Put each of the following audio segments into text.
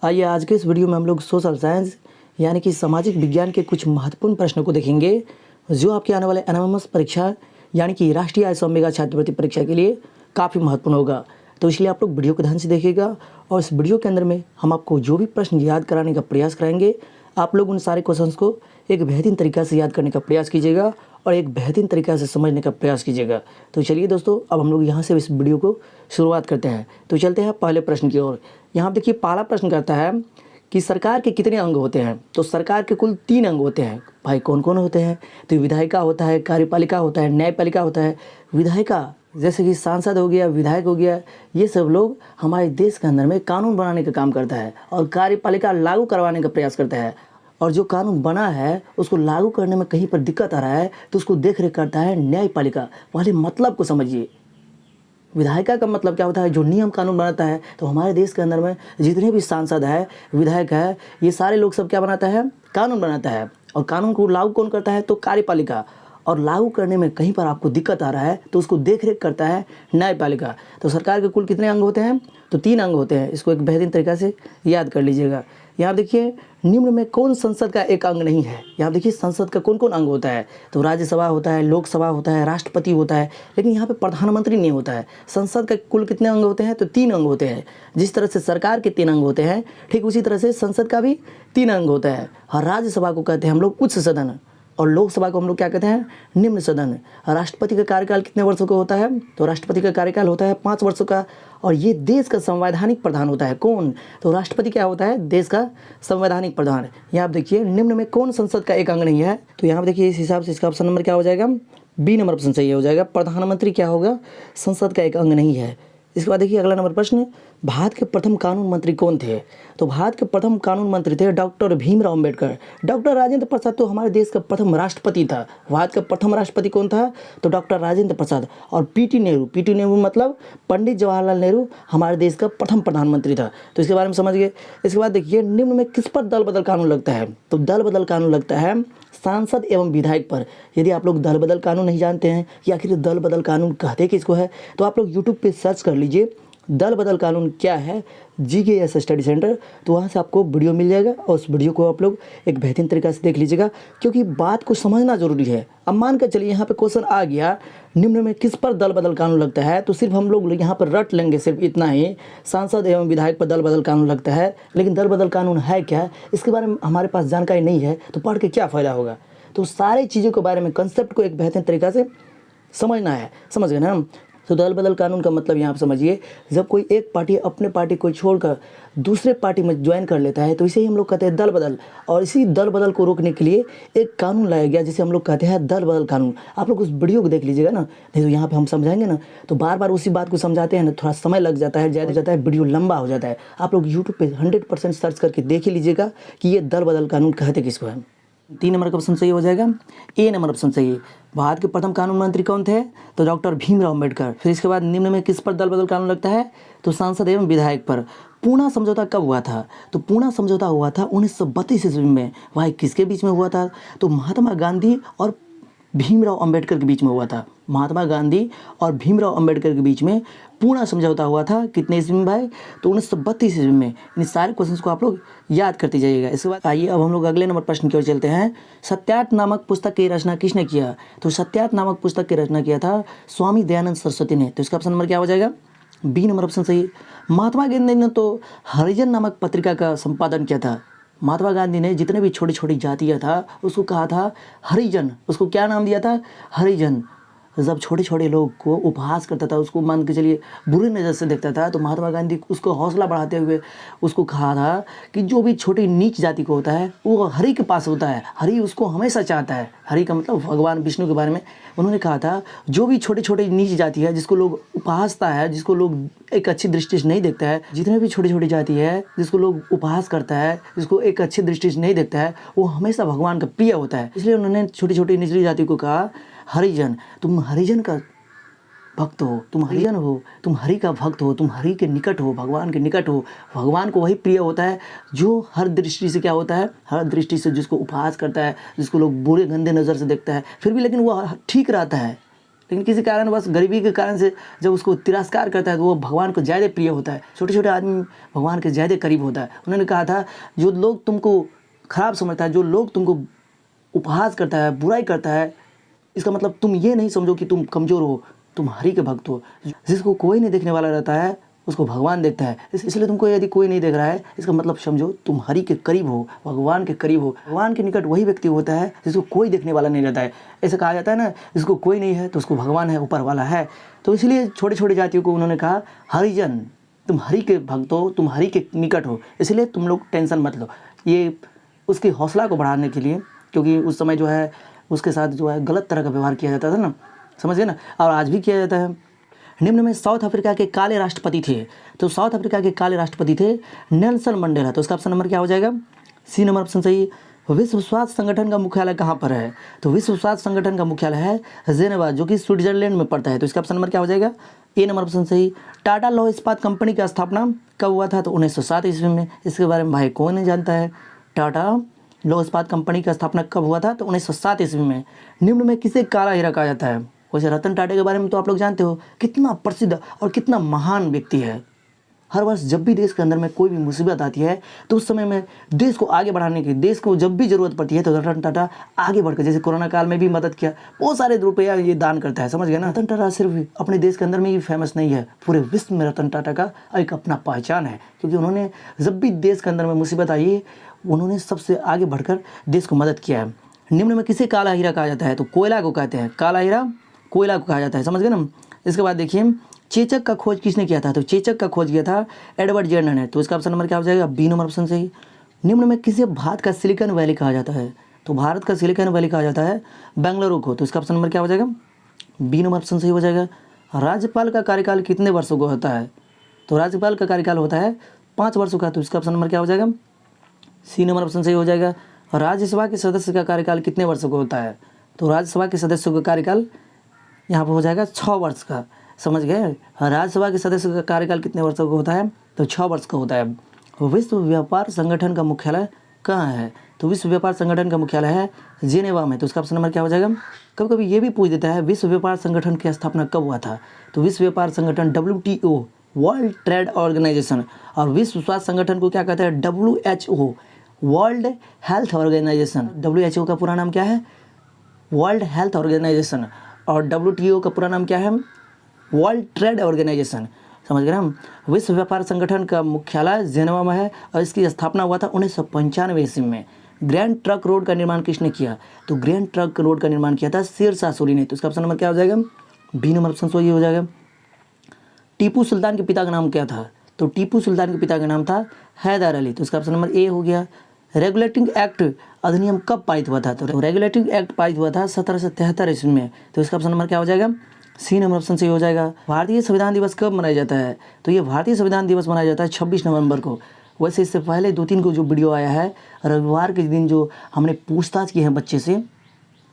आइए आज के इस वीडियो में हम लोग सोशल साइंस यानी कि सामाजिक विज्ञान के कुछ महत्वपूर्ण प्रश्नों को देखेंगे जो आपके आने वाले एनएमएमएस परीक्षा यानी कि राष्ट्रीय आय मेगा छात्रवृत्ति परीक्षा के लिए काफ़ी महत्वपूर्ण होगा। तो इसलिए आप लोग वीडियो को ध्यान से देखिएगा और इस वीडियो के अंदर में हम आपको जो भी प्रश्न याद कराने का प्रयास कराएंगे आप लोग उन सारे क्वेश्चंस को एक बेहतरीन तरीक़ा से याद करने का प्रयास कीजिएगा और एक बेहतरीन तरीक़ा से समझने का प्रयास कीजिएगा। तो चलिए दोस्तों, अब हम लोग यहाँ से इस वीडियो को शुरुआत करते हैं। तो चलते हैं पहले प्रश्न की ओर। यहाँ देखिए पहला प्रश्न करता है कि सरकार के कितने अंग होते हैं। तो सरकार के कुल 3 अंग होते हैं। भाई कौन कौन होते हैं? तो विधायिका होता है, कार्यपालिका होता है, न्यायपालिका होता है। विधायिका जैसे कि सांसद हो गया, विधायक हो गया, ये सब लोग हमारे देश के अंदर में कानून बनाने का काम करता है और कार्यपालिका लागू करवाने का प्रयास करता है। और जो कानून बना है उसको लागू करने में कहीं पर दिक्कत आ रहा है तो उसको देख रेख करता है न्यायपालिका। पहले मतलब को समझिए। विधायिका का मतलब क्या होता है? जो नियम कानून बनाता है। तो हमारे देश के अंदर में जितने भी सांसद है, विधायक है, ये सारे लोग सब क्या बनाता है? कानून बनाता है। और कानून को लागू कौन करता है? तो कार्यपालिका। और लागू करने में कहीं पर आपको दिक्कत आ रहा है तो उसको देख रेख करता है न्यायपालिका। तो सरकार के कुल कितने अंग होते हैं? तो 3 अंग होते हैं। इसको एक बेहतरीन तरीक़ा से याद कर लीजिएगा। यहाँ देखिए निम्न में कौन संसद का एक अंग नहीं है। यहाँ देखिए संसद का कौन कौन अंग होता है? तो राज्यसभा होता है, लोकसभा होता है, राष्ट्रपति होता है, लेकिन यहाँ पे प्रधानमंत्री नहीं होता है। संसद का कुल कितने अंग होते हैं? तो 3 अंग होते हैं। जिस तरह से सरकार के 3 अंग होते हैं ठीक उसी तरह से संसद का भी 3 अंग होता है। और राज्यसभा को कहते हैं हम लोग उच्च सदन और लोकसभा को हम लोग क्या कहते हैं? निम्न सदन। राष्ट्रपति का कार्यकाल कितने वर्षों का होता है? तो राष्ट्रपति का कार्यकाल होता है 5 वर्षों का। और ये देश का संवैधानिक प्रधान होता है। कौन? तो राष्ट्रपति क्या होता है? देश का संवैधानिक प्रधान। यहाँ आप देखिए निम्न में कौन संसद का एक अंग नहीं है? तो यहाँ देखिए इस हिसाब से इसका ऑप्शन नंबर क्या हो जाएगा? बी नंबर ऑप्शन सही हो जाएगा। प्रधानमंत्री क्या होगा? संसद का एक अंग नहीं है। इसके बाद देखिए अगला नंबर प्रश्न, भारत के प्रथम कानून मंत्री कौन थे? तो भारत के प्रथम कानून मंत्री थे डॉक्टर भीमराव अम्बेडकर। डॉक्टर राजेंद्र प्रसाद तो हमारे देश का प्रथम राष्ट्रपति था। भारत का प्रथम राष्ट्रपति कौन था? तो डॉक्टर राजेंद्र प्रसाद। और पीटी नेहरू मतलब पंडित जवाहरलाल नेहरू हमारे देश का प्रथम प्रधानमंत्री था। तो इसके बारे में समझ गए। इसके बाद देखिए निम्न में किस पर दल बदल कानून लगता है? तो दल बदल कानून लगता है सांसद एवं विधायक पर। यदि आप लोग दल बदल कानून नहीं जानते हैं कि आखिर दल बदल कानून कहते किसको है तो आप लोग यूट्यूब पे सर्च कर लीजिए दल बदल कानून क्या है, GKS स्टडी सेंटर। तो वहाँ से आपको वीडियो मिल जाएगा और उस वीडियो को आप लोग एक बेहतरीन तरीक़ा से देख लीजिएगा क्योंकि बात को समझना जरूरी है। अब मान कर चलिए यहाँ पे क्वेश्चन आ गया निम्न में किस पर दल बदल कानून लगता है, तो सिर्फ हम लोग यहाँ पर रट लेंगे सिर्फ इतना ही, सांसद एवं विधायक पर दल बदल कानून लगता है। लेकिन दल बदल कानून है क्या, इसके बारे में हमारे पास जानकारी नहीं है तो पढ़ के क्या फ़ायदा होगा। तो सारी चीज़ों के बारे में कंसेप्ट को एक बेहतरीन तरीक़ा से समझना है। समझ गए ना? तो दल बदल कानून का मतलब यहाँ आप समझिए, जब कोई एक पार्टी अपने पार्टी को छोड़कर दूसरे पार्टी में ज्वाइन कर लेता है तो इसे ही हम लोग कहते हैं दल बदल। और इसी दल बदल को रोकने के लिए एक कानून लाया गया जिसे हम लोग कहते हैं दल बदल कानून। आप लोग उस वीडियो को देख लीजिएगा ना, नहीं तो यहाँ पे हम समझाएंगे ना तो बार बार उसी बात को समझाते हैं ना, थोड़ा समय लग जाता है, ज़्यादा जाता है, वीडियो लंबा हो जाता है। आप लोग यूट्यूब पर 100% सर्च करके देख ही लीजिएगा कि ये दल बदल कानून कहते किसको है। 3 नंबर का ऑप्शन सही हो जाएगा। ए नंबर ऑप्शन सही। भारत के प्रथम कानून मंत्री कौन थे? तो डॉक्टर भीमराव अम्बेडकर। फिर इसके बाद निम्न में किस पर दल बदल कानून लगता है? तो सांसद एवं विधायक पर। पूना समझौता कब हुआ था? तो पूना समझौता हुआ था 1932 ईस्वी में। भाई किसके बीच में हुआ था? तो महात्मा गांधी और भीमराव अम्बेडकर के बीच में हुआ था। महात्मा गांधी और भीमराव अम्बेडकर के बीच में पूना समझौता हुआ था। कितने ईस्वी में भाई? तो 1932 ईस्वी में। इन सारे क्वेश्चंस को आप लोग याद करते जाइएगा। इसके बाद आइए अब हम लोग अगले नंबर प्रश्न की ओर चलते हैं। सत्यार्थ नामक पुस्तक की रचना किसने किया? तो सत्यार्थ नामक पुस्तक की रचना किया था स्वामी दयानंद सरस्वती ने। तो इसका ऑप्शन नंबर क्या हो जाएगा? बी नंबर ऑप्शन सही। महात्मा गांधी ने तो हरिजन नामक पत्रिका का संपादन किया था। महात्मा गांधी ने जितने भी छोटी छोटी जातियाँ था उसको कहा था हरिजन। उसको क्या नाम दिया था? हरिजन। जब छोटे छोटे लोग को उपहास करता था, उसको मान के चलिए बुरी नज़र से देखता था, तो महात्मा गांधी उसको हौसला बढ़ाते हुए उसको कहा था कि जो भी छोटी नीच जाति को होता है वो हरि के पास होता है, हरि उसको हमेशा चाहता है। हरि का मतलब भगवान विष्णु के बारे में उन्होंने कहा था। जो भी छोटी छोटी नीच जाति है, जिसको लोग उपहासता है, जिसको लोग एक अच्छी दृष्टि से नहीं देखता है, जितने भी छोटी छोटी जाति है जिसको लोग उपहास करता है, जिसको एक अच्छी दृष्टि से नहीं देखता है, वो हमेशा भगवान का प्रिय होता है। इसलिए उन्होंने छोटी छोटी निचली जाति को कहा हरिजन। तुम हरिजन का भक्त हो, तुम हरिजन हो, तुम हरि का भक्त हो, तुम हरि के निकट हो, भगवान के निकट हो। भगवान को वही प्रिय होता है जो हर दृष्टि से क्या होता है? हर दृष्टि से जिसको उपहास करता है, जिसको लोग बुरे गंदे नज़र से देखता है, फिर भी लेकिन वो ठीक रहता है। लेकिन किसी कारण बस गरीबी के कारण से जब उसको तिरस्कार करता है तो वो भगवान को ज़्यादा प्रिय होता है। छोटे छोटे आदमी भगवान के ज़्यादा करीब होता है। उन्होंने कहा था जो लोग तुमको खराब समझता है, जो लोग तुमको उपहास करता है, बुराई करता है, इसका मतलब तुम ये नहीं समझो कि तुम कमज़ोर हो, तुम हरि के भक्त हो। जिसको कोई नहीं देखने वाला रहता है उसको भगवान देखता है। इसलिए तुमको यदि कोई नहीं देख रहा है इसका मतलब समझो तुम हरि के करीब हो, भगवान के करीब हो। भगवान के निकट वही व्यक्ति होता है जिसको कोई देखने वाला नहीं रहता है। ऐसा कहा जाता है ना, जिसको कोई नहीं है तो उसको भगवान है, ऊपर वाला है। तो इसलिए छोटे छोटे जातियों को उन्होंने कहा हरिजन, तुम हरि के भक्त हो, तुम हरि के निकट हो, इसलिए तुम लोग टेंशन मत लो। ये उसकी हौसला को बढ़ाने के लिए, क्योंकि उस समय जो है उसके साथ जो है गलत तरह का व्यवहार किया जाता था ना, समझ गए ना, और आज भी किया जाता है। निम्न में साउथ अफ्रीका के काले राष्ट्रपति थे। तो साउथ अफ्रीका के काले राष्ट्रपति थे नेल्सन मंडेला। तो इसका ऑप्शन नंबर क्या हो जाएगा? सी नंबर ऑप्शन सही। विश्व स्वास्थ्य संगठन का मुख्यालय कहाँ पर है? तो विश्व स्वास्थ्य संगठन का मुख्यालय है जेनेवा, जो कि स्विट्जरलैंड में पड़ता है। तो इसका ऑप्शन नंबर क्या हो जाएगा? ए नंबर ऑप्शन सही। टाटा लौह इस्पात कंपनी की स्थापना कब हुआ था? तो 1907 ईस्वी में। इसके बारे में भाई कौन नहीं जानता है? टाटा लौह इस्पात कंपनी का स्थापना कब हुआ था? तो 1907 ईस्वी में। निम्न में किसे काला हीरा कहा जाता है? वैसे रतन टाटा के बारे में तो आप लोग जानते हो, कितना प्रसिद्ध और कितना महान व्यक्ति है। हर वर्ष जब भी देश के अंदर में कोई भी मुसीबत आती है तो उस समय में देश को आगे बढ़ाने की, देश को जब भी ज़रूरत पड़ती है तो रतन टाटा आगे बढ़कर, जैसे कोरोना काल में भी मदद किया, बहुत सारे रुपया ये दान करता है, समझ गए ना। रतन टाटा सिर्फ अपने देश के अंदर में ही फेमस नहीं है, पूरे विश्व में रतन टाटा का एक अपना पहचान है, क्योंकि उन्होंने जब भी देश के अंदर में मुसीबत आई है उन्होंने सबसे आगे बढ़कर देश को मदद किया है। निम्न में किसे काला हीरा कहा जाता है? तो कोयला को कहते हैं, काला हीरा कोयला को कहा जाता है, समझ गए ना। इसके बाद देखिए चेचक का खोज किसने किया था? तो चेचक का खोज किया था एडवर्ड जेनर ने। तो इसका ऑप्शन नंबर क्या हो जाएगा? बी नंबर ऑप्शन सही। निम्न में किसे भारत का सिलिकॉन वैली कहा जाता है? तो भारत का सिलिकॉन वैली कहा जाता है बेंगलुरु को। तो इसका ऑप्शन नंबर क्या हो जाएगा? बी नंबर ऑप्शन सही हो जाएगा। राज्यपाल का कार्यकाल कितने वर्षों का होता है? तो राज्यपाल का कार्यकाल होता है 5 वर्षों का। तो इसका ऑप्शन नंबर क्या हो जाएगा? सी नंबर ऑप्शन सही हो जाएगा। राज्यसभा के सदस्य का कार्यकाल कितने वर्षों का होता है? तो राज्यसभा के सदस्यों का कार्यकाल यहाँ पर हो जाएगा 6 वर्ष का, समझ गए। राज्यसभा के सदस्य का कार्यकाल कितने वर्षों का होता है? तो 6 वर्ष का होता है। विश्व व्यापार संगठन का मुख्यालय कहाँ है? तो विश्व व्यापार संगठन का मुख्यालय है जेनेवा में। तो उसका ऑप्शन नंबर क्या हो जाएगा? कभी कभी ये भी पूछ देता है विश्व व्यापार संगठन की स्थापना कब हुआ था? तो विश्व व्यापार संगठन WTO, वर्ल्ड ट्रेड ऑर्गेनाइजेशन, और विश्व स्वास्थ्य संगठन को क्या कहते हैं? WHO, World Health Organization. WHO का पूरा नाम क्या है? World Health Organization. और WTO का पूरा नाम क्या है? वर्ल्ड ट्रेड ऑर्गेनाइजेशन, समझ गए हम। विश्व व्यापार संगठन का मुख्यालय जेनेवा में है और इसकी स्थापना हुआ था 1995 ईस्वी में। ग्रैंड ट्रंक रोड का निर्माण किसने किया? तो ग्रैंड ट्रंक रोड का निर्माण किया था शेरशाह सूरी ने। तो इसका ऑप्शन नंबर क्या हो जाएगा? बी नंबर ऑप्शन सही हो जाएगा। टीपू सुल्तान के पिता का नाम क्या था? तो टीपू सुल्तान के पिता का नाम था हैदर अली। तो इसका ऑप्शन नंबर ए हो गया। रेगुलेटिंग एक्ट अधिनियम कब पारित हुआ था? तो रेगुलेटिंग एक्ट पारित हुआ था 1773 ईस्वी में। तो इसका ऑप्शन नंबर क्या हो जाएगा? सी नंबर ऑप्शन सही हो जाएगा। भारतीय संविधान दिवस कब मनाया जाता है? तो ये भारतीय संविधान दिवस मनाया जाता है 26 नवंबर को। वैसे इससे पहले 2-3 को जो वीडियो आया है रविवार के दिन, जो हमने पूछताछ की है बच्चे से,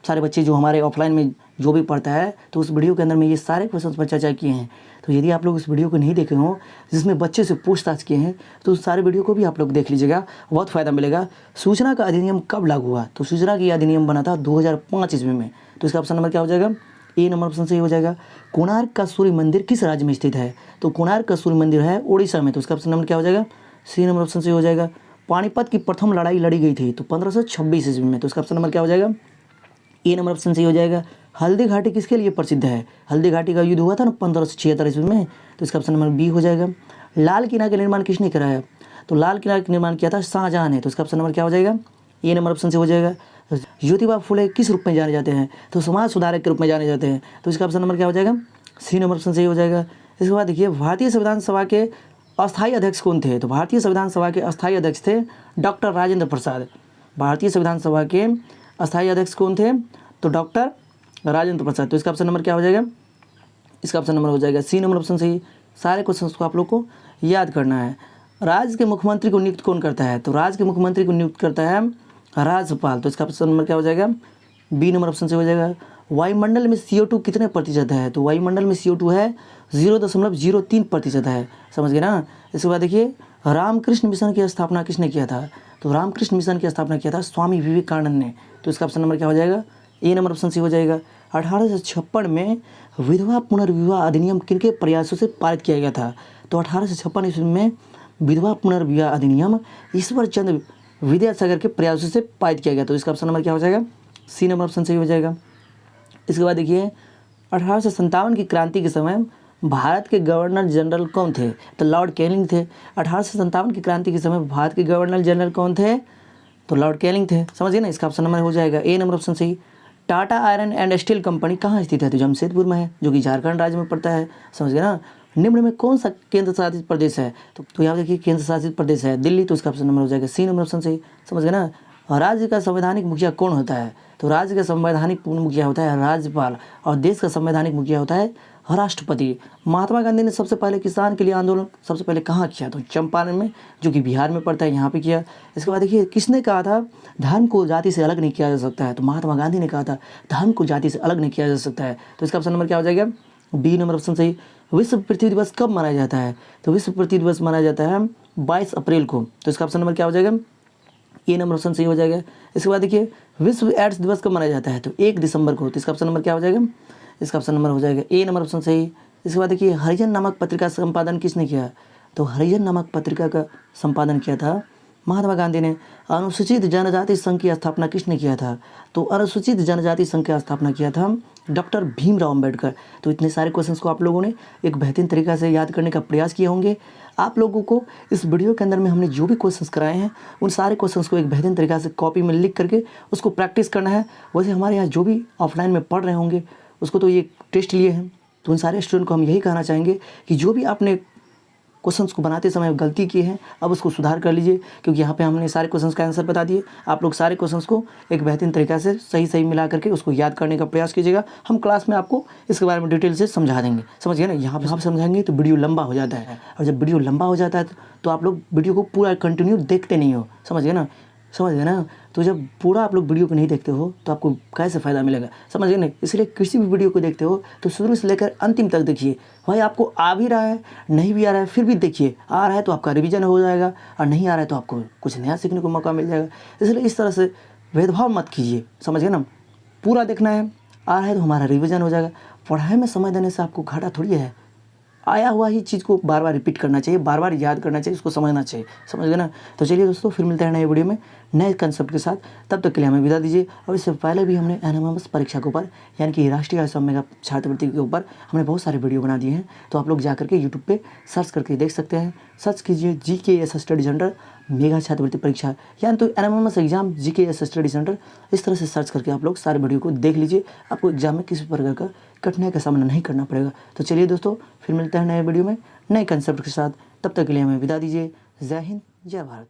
सारे बच्चे जो हमारे ऑफलाइन में जो भी पढ़ता है, तो उस वीडियो के अंदर में ये सारे क्वेश्चन पर चर्चा किए हैं। तो यदि आप लोग उस वीडियो को नहीं देखे हों जिसमें बच्चे से पूछताछ किए हैं तो उस सारे वीडियो को भी आप लोग देख लीजिएगा, बहुत फ़ायदा मिलेगा। सूचना का अधिनियम कब लागू हुआ? तो सूचना की अधिनियम बना था 2005 ईस्वी में। तो इसका ऑप्शन नंबर क्या हो जाएगा? ए नंबर ऑप्शन सही हो जाएगा। कोणार्क का सूर्य मंदिर किस राज्य में स्थित है? तो कोणार्क का सूर्य मंदिर है उड़ीसा में। तो इसका ऑप्शन नंबर क्या हो जाएगा? सी नंबर ऑप्शन सही हो जाएगा। पानीपत की प्रथम लड़ाई लड़ी गई थी तो 1526 ईस्वी में। तो इसका ऑप्शन नंबर क्या हो जाएगा? ए नंबर ऑप्शन सही हो जाएगा। हल्दी घाटी किसके लिए प्रसिद्ध है? हल्दी घाटी का युद्ध हुआ था ना 1576 ईस्वी में। तो इसका ऑप्शन नंबर बी हो जाएगा। लाल किला का निर्माण किसने कराया? तो लाल किला का निर्माण किया था शाहजहां ने। तो इसका ऑप्शन नंबर क्या हो जाएगा? ए नंबर ऑप्शन से हो जाएगा। ज्योतिबा फुले किस रूप में जाने जाते हैं? तो समाज सुधारक के रूप में जाने जाते हैं। तो इसका ऑप्शन नंबर क्या हो जाएगा? सी नंबर ऑप्शन सही हो जाएगा। इसके बाद देखिए भारतीय संविधान सभा के अस्थायी अध्यक्ष कौन थे? तो भारतीय संविधान सभा के अस्थायी अध्यक्ष थे डॉक्टर राजेंद्र प्रसाद। भारतीय संविधान सभा के अस्थायी अध्यक्ष कौन थे? तो डॉक्टर राजेंद्र प्रसाद। तो इसका ऑप्शन नंबर क्या हो जाएगा? इसका ऑप्शन नंबर हो जाएगा सी नंबर ऑप्शन सही। सारे क्वेश्चन को आप लोग को याद करना है। राज्य के मुख्यमंत्री को नियुक्त कौन करता है? तो राज्य के मुख्यमंत्री को नियुक्त करता है राज्यपाल। तो इसका ऑप्शन नंबर क्या हो जाएगा? बी नंबर ऑप्शन से हो जाएगा। वायुमंडल में CO2 कितने प्रतिशत है? तो वायुमंडल में CO2 है 0.03% है, समझ गए ना। इसके बाद देखिए रामकृष्ण मिशन की स्थापना किसने किया था? तो रामकृष्ण मिशन की स्थापना किया था स्वामी विवेकानंद ने। तो इसका ऑप्शन नंबर क्या हो जाएगा? ए नंबर ऑप्शन सी हो जाएगा। 1856 में विधवा पुनर्विवाह अधिनियम किनके प्रयासों से पारित किया गया था? तो 1856 ईस्वी में विधवा पुनर्विवाह अधिनियम ईश्वर चंद्र विद्यासागर के प्रयासों से पारित किया गया। तो इसका ऑप्शन नंबर क्या हो जाएगा? सी नंबर ऑप्शन सही हो जाएगा। इसके बाद देखिए 1857 की क्रांति के समय भारत के गवर्नर जनरल कौन थे? तो लॉर्ड कैनिंग थे। 1857 की क्रांति के समय भारत के गवर्नर जनरल कौन थे? तो लॉर्ड कैनिंग थे। समझिए ना, इसका ऑप्शन नंबर हो जाएगा ए नंबर ऑप्शन सही। Tata iron and steel company कहाँ स्थित है? तो जमशेदपुर में है, जो कि झारखंड राज्य में पड़ता है। समझ गए ना। निम्न में कौन सा केंद्र शासित प्रदेश है? तो यहाँ देखिए केंद्र शासित प्रदेश है दिल्ली, तो इसका ऑप्शन नंबर हो जाएगा सी नंबर ऑप्शन सही। समझ गए ना। और राज्य का संवैधानिक मुखिया कौन होता है? तो राज्य का संवैधानिक मुखिया होता है राज्यपाल, और देश का संवैधानिक मुखिया होता है राष्ट्रपति। महात्मा गांधी ने सबसे पहले किसान के लिए आंदोलन सबसे पहले कहाँ किया? तो चंपारण में, जो कि बिहार में पड़ता है, यहाँ पे किया। इसके बाद देखिए किसने कहा था धर्म को जाति से अलग नहीं किया जा सकता है? तो महात्मा गांधी ने कहा था धर्म को जाति से अलग नहीं किया जा सकता है। तो इसका ऑप्शन नंबर क्या हो जाएगा? बी नंबर ऑप्शन सही। विश्व पृथ्वी दिवस कब मनाया जाता है? तो विश्व पृथ्वी दिवस मनाया जाता है 22 अप्रैल को। तो इसका ऑप्शन नंबर क्या हो जाएगा? ए नंबर ऑप्शन सही हो जाएगा। इसके बाद देखिए विश्व एड्स दिवस कब मनाया जाता है? तो 1 दिसंबर को। तो इसका ऑप्शन नंबर क्या हो जाएगा? इसका ऑप्शन नंबर हो जाएगा ए नंबर ऑप्शन सही। इसके बाद देखिए हरिजन नामक पत्रिका का संपादन किसने किया? तो हरिजन नामक पत्रिका का संपादन किया था महात्मा गांधी ने। अनुसूचित जनजाति संघ की स्थापना किसने किया था? तो अनुसूचित जनजाति संघ की स्थापना किया था डॉक्टर भीमराव अंबेडकर। तो इतने सारे क्वेश्चंस को आप लोगों ने एक बेहतरीन तरीका से याद करने का प्रयास किए होंगे। आप लोगों को इस वीडियो के अंदर में हमने जो भी क्वेश्चंस कराए हैं उन सारे क्वेश्चंस को एक बेहतरीन तरीका से कॉपी में लिख करके उसको प्रैक्टिस करना है। वैसे हमारे यहाँ जो भी ऑफलाइन में पढ़ रहे होंगे उसको तो ये टेस्ट लिए हैं, तो उन सारे स्टूडेंट को हम यही कहना चाहेंगे कि जो भी आपने क्वेश्चंस को बनाते समय गलती की है अब उसको सुधार कर लीजिए, क्योंकि यहाँ पे हमने सारे क्वेश्चंस का आंसर बता दिए। आप लोग सारे क्वेश्चंस को एक बेहतरीन तरीक़ा से सही मिला करके उसको याद करने का प्रयास कीजिएगा। हम क्लास में आपको इसके बारे में डिटेल से समझा देंगे। समझिए ना, यहाँ पे समझाएंगे तो वीडियो लंबा हो जाता है, और जब वीडियो लंबा हो जाता है तो आप लोग वीडियो को पूरा कंटिन्यू देखते नहीं हो। समझ गए ना। तो जब पूरा आप लोग वीडियो को नहीं देखते हो तो आपको कैसे फ़ायदा मिलेगा? समझ गए ना। इसलिए किसी भी वीडियो को देखते हो तो शुरू से लेकर अंतिम तक देखिए। भाई आपको आ भी रहा है नहीं भी आ रहा है फिर भी देखिए। आ रहा है तो आपका रिवीजन हो जाएगा, और नहीं आ रहा है तो आपको कुछ नया सीखने को मौका मिल जाएगा। इसलिए इस तरह से भेदभाव मत कीजिए। समझ गए ना। पूरा देखना है, आ रहा है तो हमारा रिविज़न हो जाएगा। पढ़ाई में समय देने से आपको घाटा थोड़ी है। आया हुआ ही चीज़ को बार बार रिपीट करना चाहिए, बार बार याद करना चाहिए, उसको समझना चाहिए। समझ गए ना। तो चलिए दोस्तों, फिर मिलते हैं नए वीडियो में नए कंसेप्ट के साथ। तब तक के लिए हमें विदा दीजिए। और इससे पहले भी हमने एनएमएमएस परीक्षा के ऊपर, यानी कि राष्ट्रीय आय मेगा छात्रवृत्ति के ऊपर हमने बहुत सारे वीडियो बना दिए हैं। तो आप लोग जा करके यूट्यूब पे सर्च करके देख सकते हैं। सर्च कीजिए GKS स्टडी सेंटर मेगा छात्रवृत्ति परीक्षा, यानी तो NMIMS exam GKS study centre. इस तरह से सर्च करके आप लोग सारे वीडियो को देख लीजिए। आपको एग्जाम में किसी प्रकार का कठिनाई का सामना नहीं करना पड़ेगा। तो चलिए दोस्तों, फिर मिलते हैं नए वीडियो में नए कंसेप्ट के साथ। तब तक के लिए हमें विदा दीजिए। जय हिंद, जय भारत।